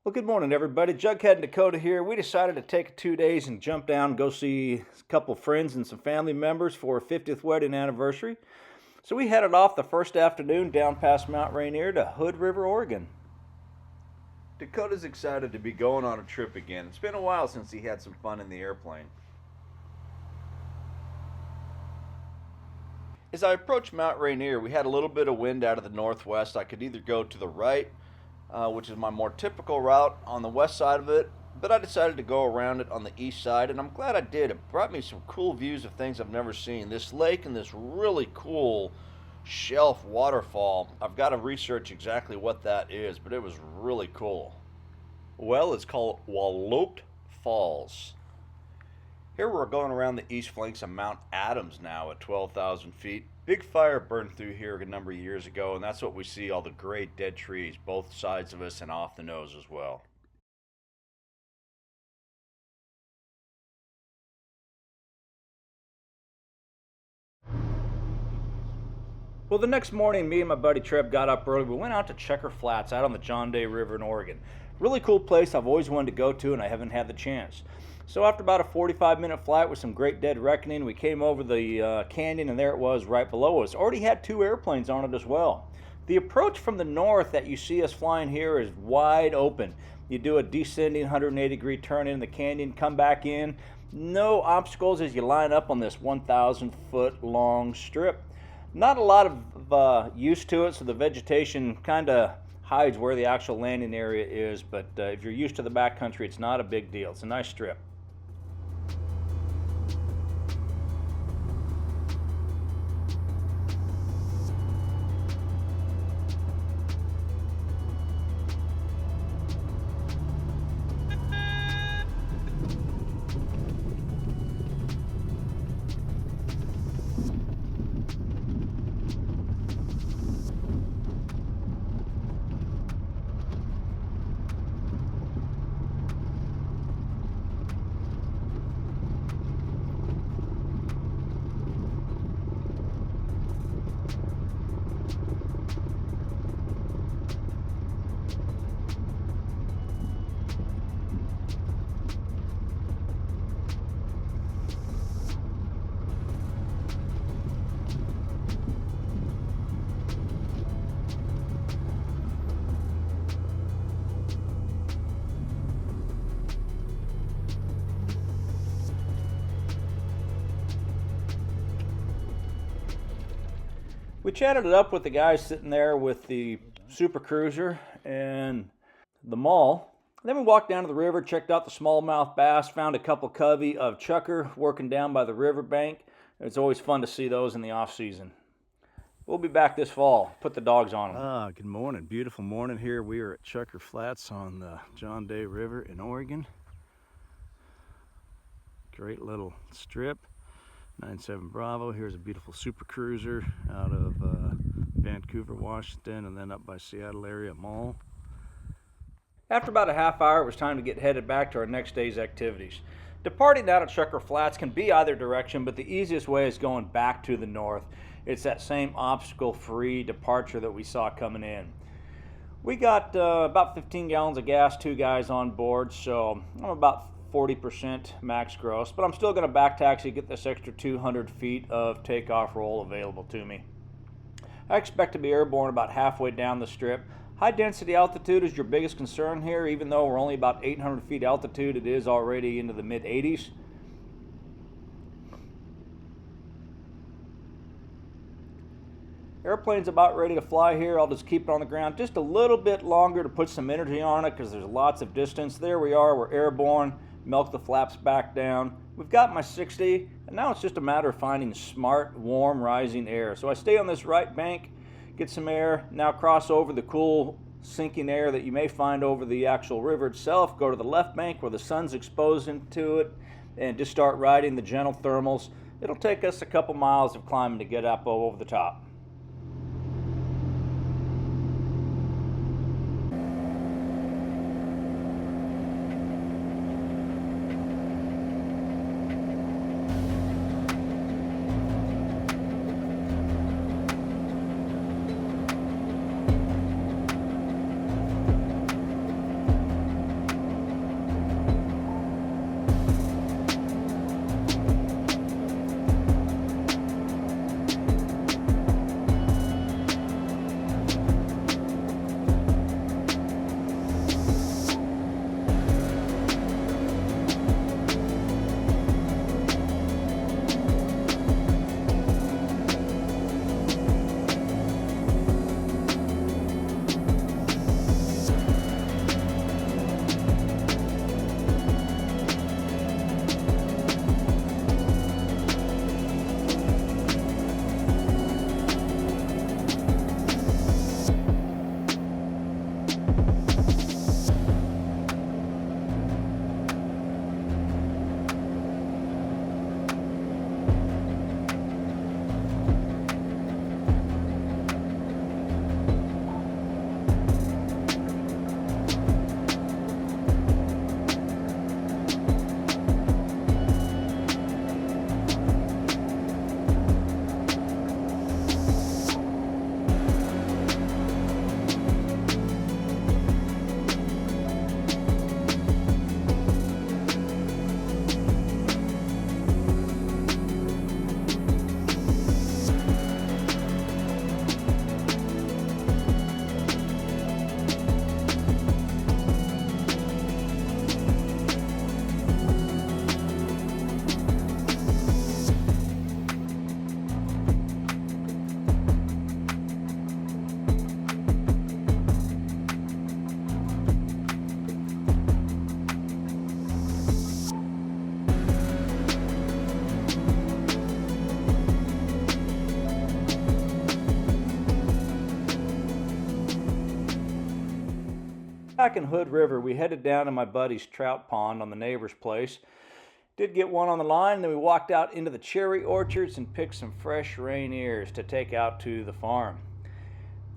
Well, good morning, everybody. Jughead and Dakota here. We decided to take 2 days and jump down and go see a couple friends and some family members for a 50th wedding anniversary. So we headed off the first afternoon down past Mount Rainier to Hood River, Oregon. Dakota's excited to be going on a trip again. It's been a while since he had some fun in the airplane. As I approached Mount Rainier, we had a little bit of wind out of the northwest. I could either go to the right, which is my more typical route on the west side of it, but I decided to go around it on the east side, and I'm glad I did. It brought me some cool views of things I've never seen. This lake and this really cool shelf waterfall. I've got to research exactly what that is, but it was really cool. Well, it's called Walloped Falls. Here we're going around the east flanks of Mount Adams now at 12,000 feet. Big fire burned through here a number of years ago, and that's what we see, all the great dead trees, both sides of us and off the nose as well. Well, the next morning, me and my buddy Trev got up early. We went out to Checker Flats out on the John Day River in Oregon. Really cool place I've always wanted to go to, and I haven't had the chance. So after about a 45-minute flight with some great dead reckoning, we came over the canyon, and there it was right below us. Already had 2 airplanes on it as well. The approach from the north that you see us flying here is wide open. You do a descending 180-degree turn in the canyon, come back in. No obstacles as you line up on this 1,000-foot long strip. Not a lot of use to it, so the vegetation kind of hides where the actual landing area is, but if you're used to the backcountry, it's not a big deal. It's a nice strip. We chatted it up with the guys sitting there with the Super Cruiser and the mall. Then we walked down to the river, checked out the smallmouth bass, found a couple covey of chukar working down by the riverbank. It's always fun to see those in the off season. We'll be back this fall. Put the dogs on them. Good morning. Beautiful morning here. We are at Checker Flats on the John Day River in Oregon. Great little strip. 97 Bravo. Here's a beautiful Super Cruiser out of Vancouver, Washington, and then up by Seattle area mall. After about a half hour, it was time to get headed back to our next day's activities. Departing out of Checker Flats can be either direction, but the easiest way is going back to the north. It's that same obstacle-free departure that we saw coming in. We got about 15 gallons of gas, 2 guys on board, so I'm about 40% max gross, but I'm still going to back taxi, get this extra 200 feet of takeoff roll available to me. I expect to be airborne about halfway down the strip. High density altitude is your biggest concern here. Even though we're only about 800 feet altitude, it is already into the mid 80s. Airplane's about ready to fly here. I'll just keep it on the ground just a little bit longer to put some energy on it because there's lots of distance. There we are, we're airborne. Milk the flaps back down. We've got my 60, and now it's just a matter of finding smart, warm, rising air. So I stay on this right bank, get some air, now cross over the cool sinking air that you may find over the actual river itself, go to the left bank where the sun's exposed into it, and just start riding the gentle thermals. It'll take us a couple miles of climbing to get up over the top. back in Hood River, we headed down to my buddy's trout pond on the neighbor's place. Did get one on the line, and then we walked out into the cherry orchards and picked some fresh rainiers to take out to the farm.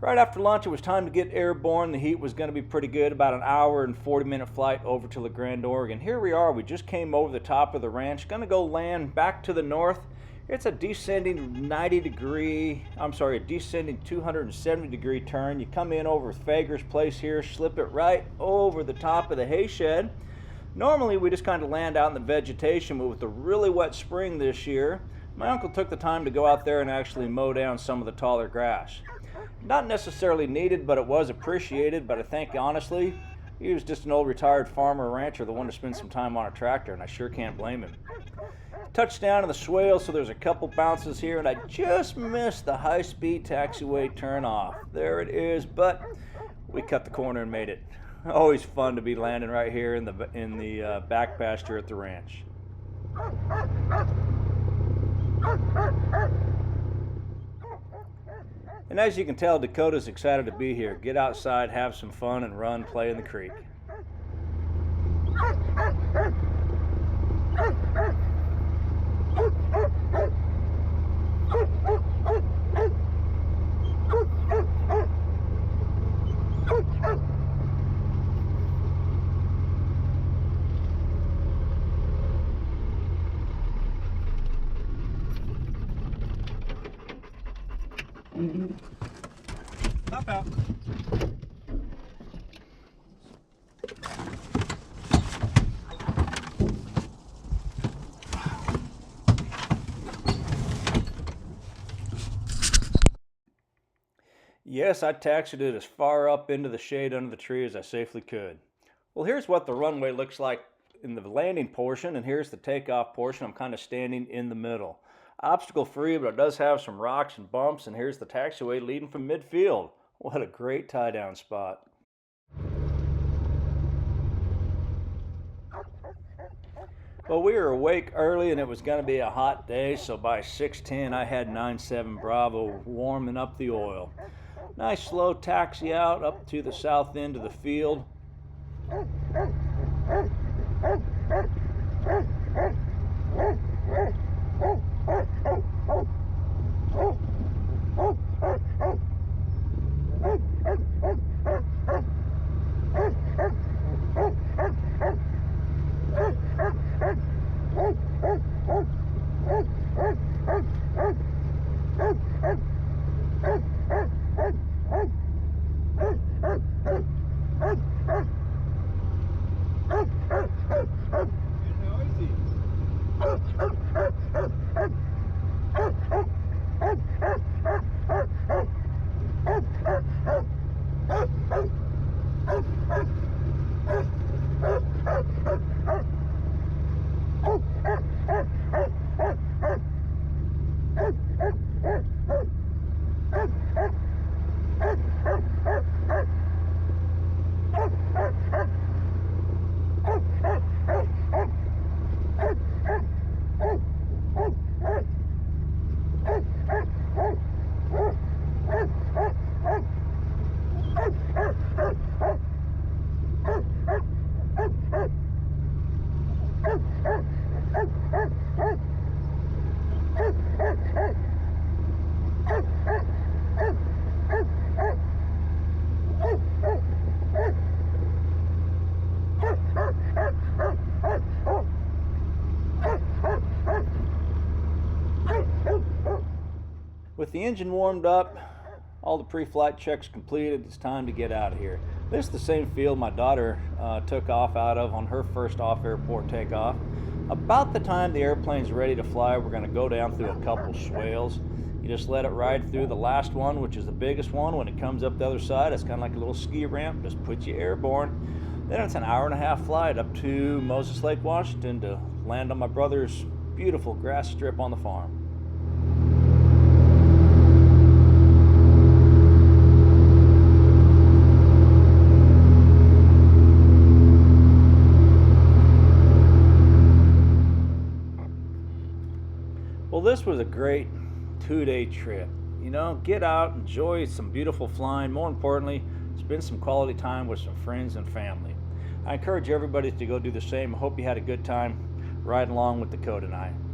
Right after lunch, it was time to get airborne. The heat was going to be pretty good, about an hour and 40-minute flight over to La Grande, Oregon. Here we are. We just came over the top of the ranch, going to go land back to the north. It's a descending 270-degree turn. You come in over Fager's place here, slip it right over the top of the hay shed. Normally, we just kind of land out in the vegetation, but with the really wet spring this year, my uncle took the time to go out there and actually mow down some of the taller grass. Not necessarily needed, but it was appreciated. But I think, honestly, he was just an old retired farmer rancher that wanted to spend some time on a tractor, and I sure can't blame him. Touchdown in the swale, so there's a couple bounces here, and I just missed the high-speed taxiway turn off. There it is, but we cut the corner and made it. Always fun to be landing right here in the back pasture at the ranch. And as you can tell, Dakota's excited to be here. Get outside, have some fun, and run, play in the creek. Hop out. Yes, I taxied it as far up into the shade under the tree as I safely could. Well, here's what the runway looks like in the landing portion, and here's the takeoff portion. I'm kind of standing in the middle. Obstacle free, but it does have some rocks and bumps, and here's the taxiway leading from midfield. What a great tie-down spot. Well, we were awake early, and it was going to be a hot day, so by 6:10 I had 9-7 Bravo warming up the oil. Nice slow taxi out up to the south end of the field. With the engine warmed up, all the pre-flight checks completed, it's time to get out of here. This is the same field my daughter took off out of on her first off-airport takeoff. About the time the airplane's ready to fly, we're going to go down through a couple swales. You just let it ride through the last one, which is the biggest one. When it comes up the other side, it's kind of like a little ski ramp, just puts you airborne. Then it's an hour-and-a-half flight up to Moses Lake, Washington to land on my brother's beautiful grass strip on the farm. Well, this was a great 2-day trip. You know, get out, enjoy some beautiful flying. More importantly, spend some quality time with some friends and family. I encourage everybody to go do the same. I hope you had a good time riding along with Dakota and I.